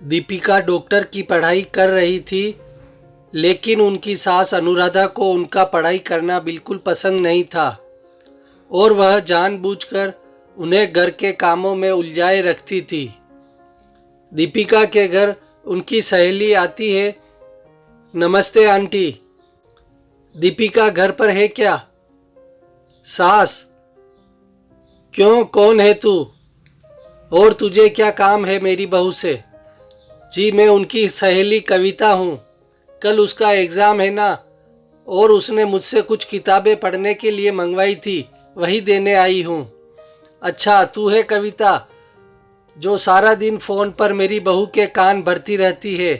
Deepika doctor की पढ़ाई कर रही थी, लेकिन उनकी सास अनुराधा को उनका पढ़ाई करना बिल्कुल पसंद नहीं था और वह जानबूझकर उन्हें घर के कामों में उलझाए रखती थी। दीपिका के घर उनकी सहेली आती है। नमस्ते आंटी। दीपिका घर पर है क्या? सास: क्यों, कौन है तू और तुझे क्या काम है मेरी बहू से? जी मैं उनकी सहेली कविता हूँ। कल उसका एग्ज़ाम है ना, और उसने मुझसे कुछ किताबें पढ़ने के लिए मंगवाई थी, वही देने आई हूँ। अच्छा, तू है कविता जो सारा दिन फ़ोन पर मेरी बहू के कान भरती रहती है?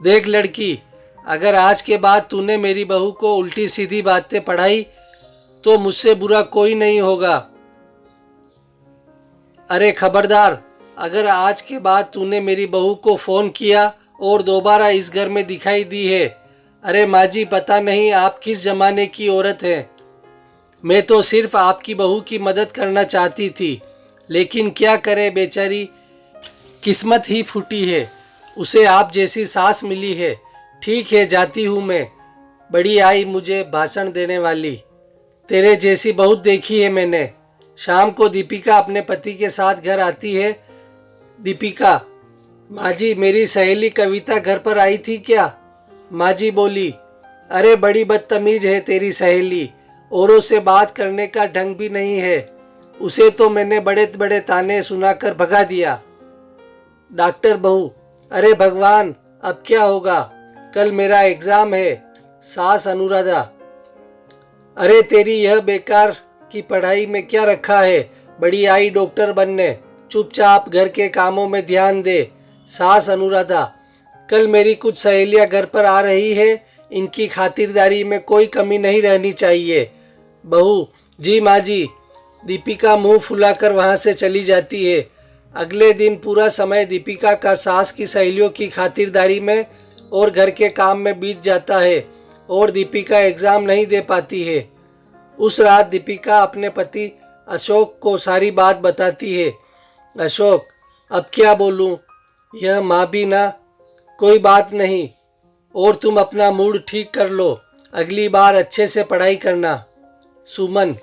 देख लड़की, अगर आज के बाद तूने मेरी बहू को उल्टी सीधी बातें पढ़ाई तो मुझसे बुरा कोई नहीं होगा। अरे खबरदार, अगर आज के बाद तूने मेरी बहू को फ़ोन किया और दोबारा इस घर में दिखाई दी है, अरे माँ जी, पता नहीं आप किस ज़माने की औरत हैं। मैं तो सिर्फ आपकी बहू की मदद करना चाहती थी, लेकिन क्या करे बेचारी, किस्मत ही फूटी है, उसे आप जैसी सास मिली है। ठीक है, जाती हूँ मैं। बड़ी आई मुझे भाषण देने वाली, तेरे जैसी बहुत देखी है मैंने। शाम को दीपिका अपने पति के साथ घर आती है। दीपिका: माँ जी, मेरी सहेली कविता घर पर आई थी क्या? माँ जी बोली: अरे बड़ी बदतमीज है तेरी सहेली, औरों से बात करने का ढंग भी नहीं है, उसे तो मैंने बड़े बड़े ताने सुनाकर भगा दिया। डॉक्टर बहू: अरे भगवान, अब क्या होगा, कल मेरा एग्ज़ाम है। सास अनुराधा: अरे तेरी यह बेकार की पढ़ाई में क्या रखा है, बड़ी आई डॉक्टर बनने, चुपचाप घर के कामों में ध्यान दे। सास अनुराधा: कल मेरी कुछ सहेलियां घर पर आ रही है, इनकी खातिरदारी में कोई कमी नहीं रहनी चाहिए। बहू: जी माँ जी। दीपिका मुंह फुलाकर वहाँ से चली जाती है। अगले दिन पूरा समय दीपिका का सास की सहेलियों की खातिरदारी में और घर के काम में बीत जाता है और दीपिका एग्ज़ाम नहीं दे पाती है। उस रात दीपिका अपने पति अशोक को सारी बात बताती है। अशोक: अब क्या बोलूं, यह माँ भी ना। कोई बात नहीं, और तुम अपना मूड ठीक कर लो, अगली बार अच्छे से पढ़ाई करना। सुमन: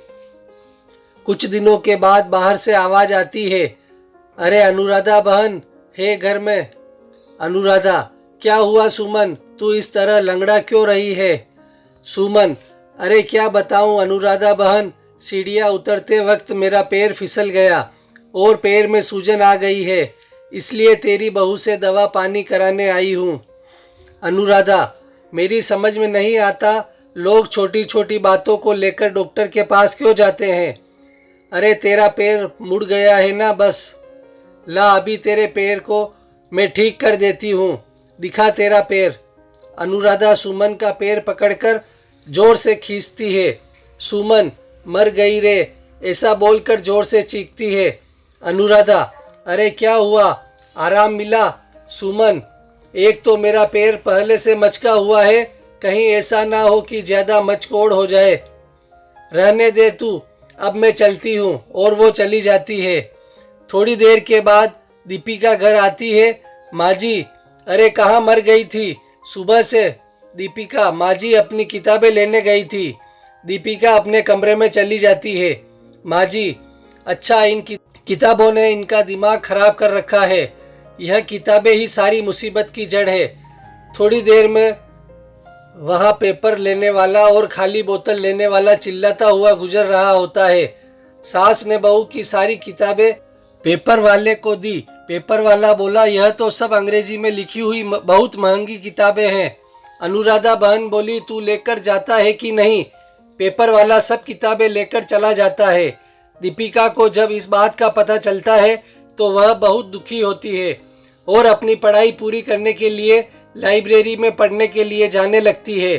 कुछ दिनों के बाद बाहर से आवाज़ आती है, अरे अनुराधा बहन है घर में। अनुराधा: क्या हुआ सुमन, तू इस तरह लंगड़ा क्यों रही है? सुमन: अरे क्या बताऊं अनुराधा बहन, सीढ़ियाँ उतरते वक्त मेरा पैर फिसल गया और पैर में सूजन आ गई है, इसलिए तेरी बहू से दवा पानी कराने आई हूँ। अनुराधा: मेरी समझ में नहीं आता, लोग छोटी छोटी बातों को लेकर डॉक्टर के पास क्यों जाते हैं? अरे तेरा पैर मुड़ गया है ना, बस ला अभी तेरे पैर को मैं ठीक कर देती हूँ, दिखा तेरा पैर। अनुराधा सुमन का पैर पकड़कर जोर से खींचती है। सुमन: मर गई रे, ऐसा बोलकर जोर से चीखती है। अनुराधा: अरे क्या हुआ, आराम मिला? सुमन: एक तो मेरा पैर पहले से मचका हुआ है, कहीं ऐसा ना हो कि ज़्यादा मचकोड़ हो जाए। रहने दे तू, अब मैं चलती हूँ। और वो चली जाती है। थोड़ी देर के बाद दीपिका घर आती है। माँ जी, अरे कहाँ मर गई थी सुबह से? दीपिका: माँ जी अपनी किताबें लेने गई थी। दीपिका अपने कमरे में चली जाती है। माँ जी: अच्छा, इन किताबों ने इनका दिमाग खराब कर रखा है, यह किताबें ही सारी मुसीबत की जड़ है। थोड़ी देर में वहाँ पेपर लेने वाला और खाली बोतल लेने वाला चिल्लाता हुआ गुजर रहा होता है। सास ने बहू की सारी किताबें पेपर वाले को दी। पेपर वाला बोला, यह तो सब अंग्रेजी में लिखी हुई बहुत महंगी किताबें हैं। अनुराधा बहन बोली, तू लेकर जाता है कि नहीं? पेपर वाला सब किताबें लेकर चला जाता है। दीपिका को जब इस बात का पता चलता है तो वह बहुत दुखी होती है और अपनी पढ़ाई पूरी करने के लिए लाइब्रेरी में पढ़ने के लिए जाने लगती है।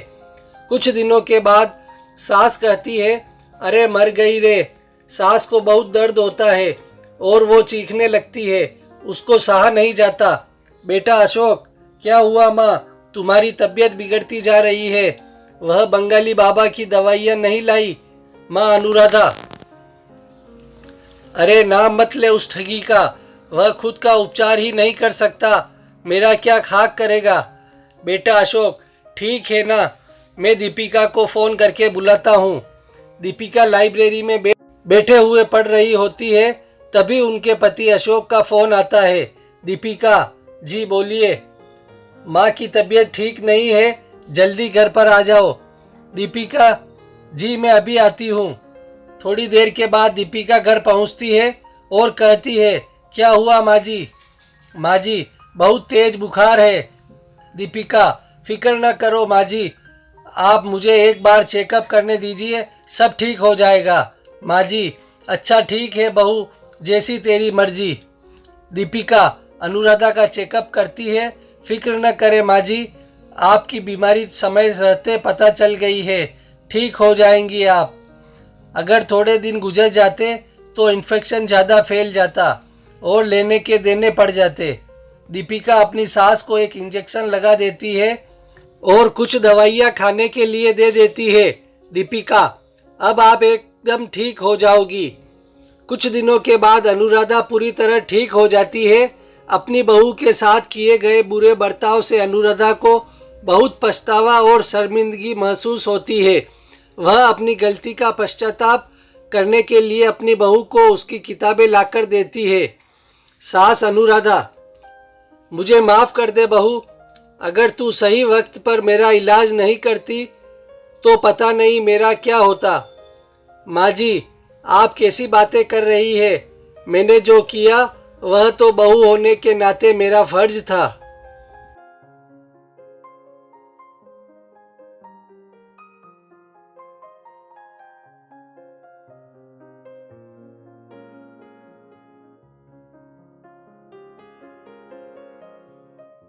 कुछ दिनों के बाद सास कहती है, अरे मर गई रे। सास को बहुत दर्द होता है और वो चीखने लगती है, उसको सहा नहीं जाता। बेटा अशोक: क्या हुआ माँ, तुम्हारी तबीयत बिगड़ती जा रही है, वह बंगाली बाबा की दवाइयाँ नहीं लाई? माँ अनुराधा: अरे नाम मत ले उस ठगी का, वह खुद का उपचार ही नहीं कर सकता, मेरा क्या खाक करेगा। बेटा अशोक, ठीक है ना, मैं दीपिका को फ़ोन करके बुलाता हूँ। दीपिका लाइब्रेरी में बैठे हुए पढ़ रही होती है, तभी उनके पति अशोक का फ़ोन आता है। दीपिका, जी बोलिए। माँ की तबीयत ठीक नहीं है, जल्दी घर पर आ जाओ। दीपिका, जी मैं अभी आती हूँ। थोड़ी देर के बाद दीपिका घर पहुँचती है और कहती है, क्या हुआ माँ जी? माँ जी, बहुत तेज बुखार है। दीपिका, फिक्र न करो माँ जी, आप मुझे एक बार चेकअप करने दीजिए, सब ठीक हो जाएगा। माँ जी, अच्छा ठीक है बहू, जैसी तेरी मर्जी। दीपिका अनुराधा का चेकअप करती है। फिक्र न करें माँ जी, आपकी बीमारी समय रहते पता चल गई है, ठीक हो जाएंगी आप। अगर थोड़े दिन गुजर जाते तो इन्फेक्शन ज़्यादा फैल जाता और लेने के देने पड़ जाते। दीपिका अपनी सास को एक इंजेक्शन लगा देती है और कुछ दवाइयाँ खाने के लिए दे देती है। दीपिका, अब आप एकदम ठीक हो जाओगी। कुछ दिनों के बाद अनुराधा पूरी तरह ठीक हो जाती है। अपनी बहू के साथ किए गए बुरे बर्ताव से अनुराधा को बहुत पछतावा और शर्मिंदगी महसूस होती है। वह अपनी गलती का पश्चाताप करने के लिए अपनी बहू को उसकी किताबें लाकर देती है। सास अनुराधा, मुझे माफ़ कर दे बहू, अगर तू सही वक्त पर मेरा इलाज नहीं करती तो पता नहीं मेरा क्या होता। माँ जी, आप कैसी बातें कर रही है? मैंने जो किया वह तो बहू होने के नाते मेरा फर्ज था।